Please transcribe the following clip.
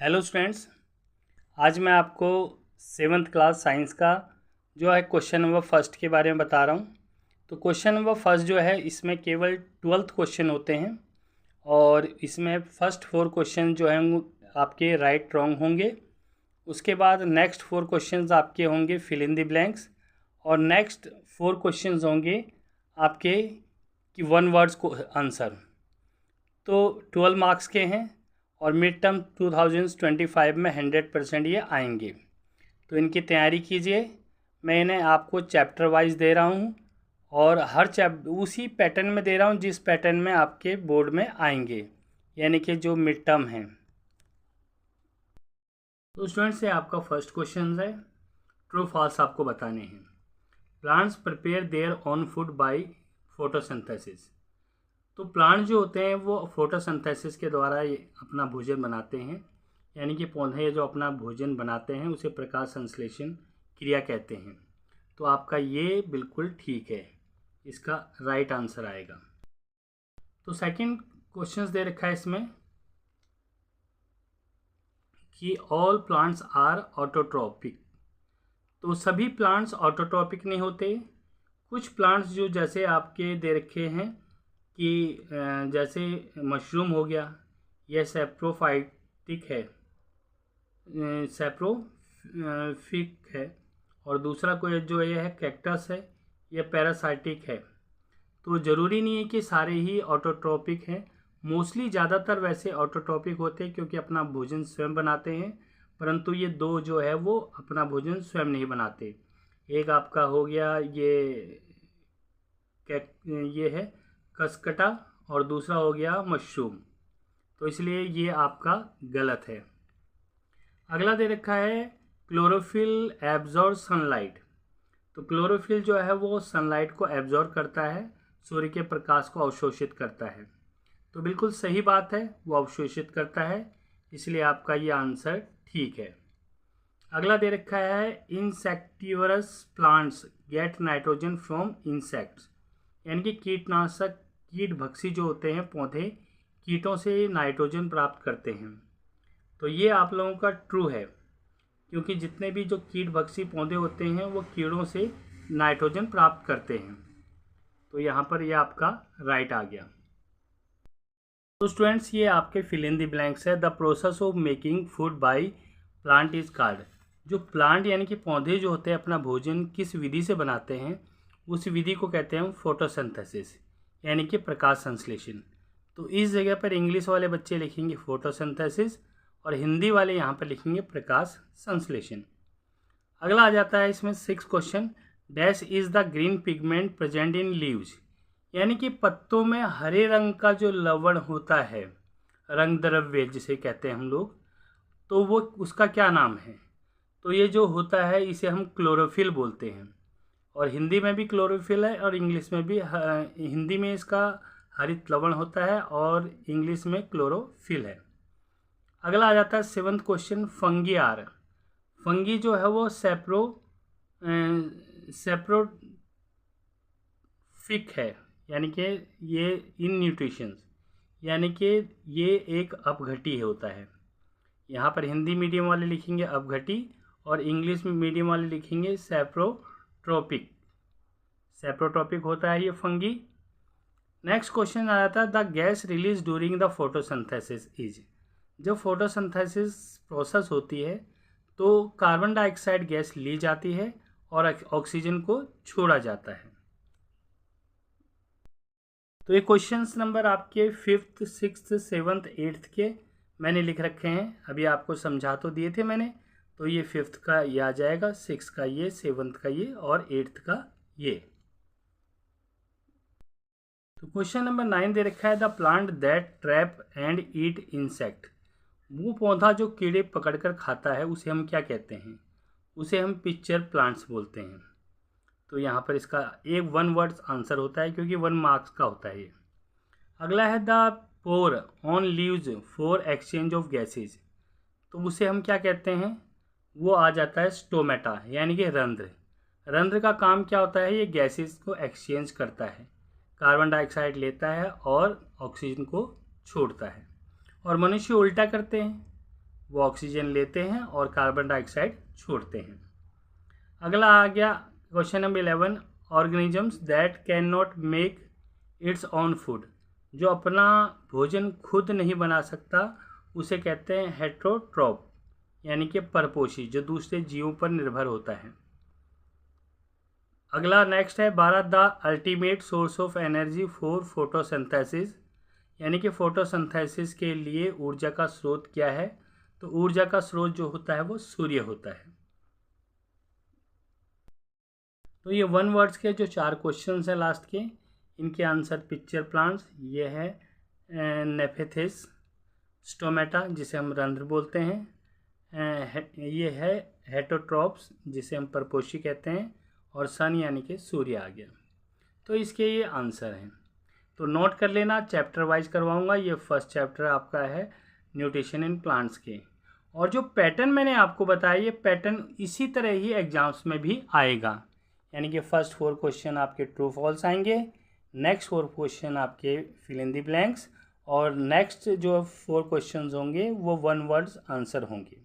Hello students, आज मैं आपको सेवन्थ क्लास साइंस का जो है क्वेश्चन नंबर फर्स्ट के बारे में बता रहा हूँ। तो क्वेश्चन नंबर फर्स्ट जो है इसमें केवल 12th क्वेश्चन होते हैं और इसमें फर्स्ट 4 क्वेश्चन जो हैं वो आपके राइट रॉन्ग होंगे। उसके बाद नेक्स्ट 4 क्वेश्चंस आपके होंगे फिल इन द ब्लैंक्स और नेक्स्ट 4 क्वेश्चंस होंगे आपके कि 1 वर्ड्स को आंसर। तो 12 मार्क्स के हैं और मिड टर्म 2025 में 100% ये आएंगे। तो इनकी तैयारी कीजिए। मैं इन्हें आपको चैप्टर वाइज दे रहा हूँ और हर चैप्टर उसी पैटर्न में दे रहा हूँ जिस पैटर्न में आपके बोर्ड में आएंगे, यानी कि जो मिड टर्म है। तो स्टूडेंट्स से आपका फर्स्ट क्वेश्चन है, ट्रू फॉल्स आपको बताने हैं। Plants prepare their own food by photosynthesis. तो प्लांट जो होते हैं वो फोटोसिंथेसिस के द्वारा ये अपना भोजन बनाते हैं, यानी कि पौधे जो अपना भोजन बनाते हैं उसे प्रकाश संश्लेषण क्रिया कहते हैं। तो आपका ये बिल्कुल ठीक है, इसका राइट आंसर आएगा। तो सेकंड क्वेश्चंस दे रखा है इसमें कि ऑल प्लांट्स आर ऑटोट्रॉपिक। तो सभी प्लांट्स ऑटोट्रॉपिक नहीं होते। कुछ प्लांट्स जो जैसे आपके दे रखे हैं कि जैसे मशरूम हो गया, यह सैप्रोफाइटिक है, सैप्रोफिक है, और दूसरा कोई जो ये है कैक्टस है, यह पैरासाइटिक है। तो ज़रूरी नहीं है कि सारे ही ऑटोट्रॉपिक हैं। मोस्टली ज़्यादातर वैसे ऑटोट्रॉपिक होते हैं क्योंकि अपना भोजन स्वयं बनाते हैं, परंतु ये दो जो है वो अपना भोजन स्वयं नहीं बनाते। एक आपका हो गया ये है कसकटा और दूसरा हो गया मशरूम। तो इसलिए ये आपका गलत है। अगला दे रखा है क्लोरोफिल एब्जॉर्ब सनलाइट। तो क्लोरोफिल जो है वो सनलाइट को एब्जॉर्ब करता है, सूर्य के प्रकाश को अवशोषित करता है। तो बिल्कुल सही बात है, वो अवशोषित करता है, इसलिए आपका ये आंसर ठीक है। अगला दे रखा है insectivorous plants get nitrogen from insects, यानी कि कीटनाशक कीट भक्षी जो होते हैं पौधे कीटों से नाइट्रोजन प्राप्त करते हैं। तो ये आप लोगों का ट्रू है, क्योंकि जितने भी जो कीट भक्षी पौधे होते हैं वो कीड़ों से नाइट्रोजन प्राप्त करते हैं। तो यहाँ पर ये आपका राइट आ गया। तो स्टूडेंट्स ये आपके फिल इन द ब्लैंक्स है। The process of making food by plant is called. जो प्लांट यानी कि पौधे जो होते हैं अपना भोजन किस विधि से बनाते हैं उस विधि को कहते हैं फोटोसिंथेसिस, यानी कि प्रकाश संश्लेषण। तो इस जगह पर इंग्लिश वाले बच्चे लिखेंगे फोटोसिंथेसिस और हिंदी वाले यहाँ पर लिखेंगे प्रकाश संश्लेषण। अगला आ जाता है इसमें 6 question. Dash is the green pigment present in leaves, यानी कि पत्तों में हरे रंग का जो लवण होता है, रंग द्रव्य जिसे कहते हैं हम लोग, तो वो उसका क्या नाम है? तो ये जो होता है इसे हम क्लोरोफिल बोलते हैं, और हिंदी में भी क्लोरोफिल है और इंग्लिश में भी। हिंदी में इसका हरित लवण होता है और इंग्लिश में क्लोरोफिल है। अगला आ जाता है 7th question. Fungi are. Fungi जो है वो सेप्रोफिक है, यानी कि ये इन न्यूट्रिशंस, यानी कि ये एक अपघटी होता है। यहाँ पर हिंदी मीडियम वाले लिखेंगे अपघटी और इंग्लिश में मीडियम वाले लिखेंगे सेप्रोट्रोपिक। सेप्रोट्रोपिक होता है ये फंगी। नेक्स्ट क्वेश्चन आ जाता है the gas release during the photosynthesis is. जब फोटोसिंथेसिस प्रोसेस होती है तो कार्बन डाइऑक्साइड गैस ली जाती है और ऑक्सीजन को छोड़ा जाता है। तो ये क्वेश्चंस नंबर आपके 5th 6th 7th 8th के मैंने लिख रखे हैं। अभी आपको समझा तो दिए थे मैंने। तो ये 5th का ये आ जाएगा, 6th का ये, 7th का ये और 8th का ये। तो क्वेश्चन नंबर 9 दे रखा है the plant that trap and eat insect. वो पौधा जो कीड़े पकड़कर खाता है उसे हम क्या कहते हैं? उसे हम पिक्चर प्लांट्स बोलते हैं। तो यहाँ पर इसका एक 1 वर्ड आंसर होता है क्योंकि 1 मार्क्स का होता है ये। अगला है the pore on leaves for exchange of gases. तो उसे हम क्या कहते हैं? वो आ जाता है स्टोमेटा, यानी कि रंध्र। रंध्र का काम क्या होता है? ये गैसेज को एक्सचेंज करता है, कार्बन डाइऑक्साइड लेता है और ऑक्सीजन को छोड़ता है। और मनुष्य उल्टा करते हैं। वो ऑक्सीजन लेते हैं और कार्बन डाइऑक्साइड छोड़ते हैं। अगला आ गया question number 11, organisms that can not make its own food. जो अपना भोजन खुद नहीं बना सकता उसे कहते हैं हेट्रोट्रॉप, यानी कि परपोषी, जो दूसरे जीवों पर निर्भर होता है। अगला नेक्स्ट है 12, the ultimate source of energy for photosynthesis, यानी कि फोटोसिंथेसिस के लिए ऊर्जा का स्रोत क्या है। तो ऊर्जा का स्रोत जो होता है वो सूर्य होता है। तो ये 1 वर्ड्स के जो 4 क्वेश्चंस हैं लास्ट के, इनके आंसर पिक्चर प्लांट्स, ये है नेफेथिस, स्टोमेटा जिसे हम रंध्र बोलते हैं, ये है हेटरोट्रॉप्स जिसे हम परपोषी कहते हैं, और सन यानी कि सूर्य आ गया। तो इसके ये आंसर हैं। तो नोट कर लेना, चैप्टर वाइज करवाऊंगा। ये फर्स्ट चैप्टर आपका है न्यूट्रिशन इन प्लांट्स के, और जो पैटर्न मैंने आपको बताया ये पैटर्न इसी तरह ही एग्जाम्स में भी आएगा, यानी कि फर्स्ट 4 क्वेश्चन आपके ट्रू फॉल्स आएंगे, नेक्स्ट 4 क्वेश्चन आपके फिल इन द ब्लैंक्स, और नेक्स्ट जो 4 क्वेश्चंस होंगे वो 1 वर्ड्स आंसर होंगे।